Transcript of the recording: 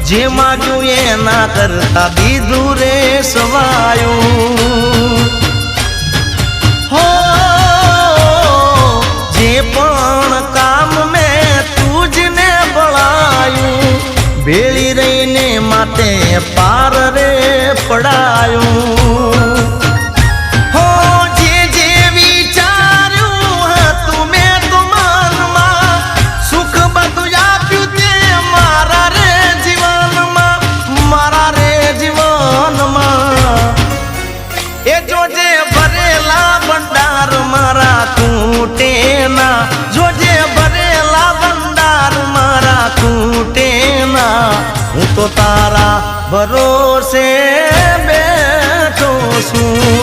જે માગ્યું એના કરતા દીધું રે સવાયું હો જે પણ કામ મેં તુજને બળાયું ભેળી રહીને માટે પાર રે પડાયું હો જે જે વિચાર્યું હતું મેં તો મનમાં સુખ બધું આપ્યું તે મારા રે જીવનમાં એ જોજે ભરેલા ભંડાર મારા તૂટે ના જોજે ભરેલા ભંડાર મારા તૂટે ના હું તો તારા ભરોસે બેઠો છું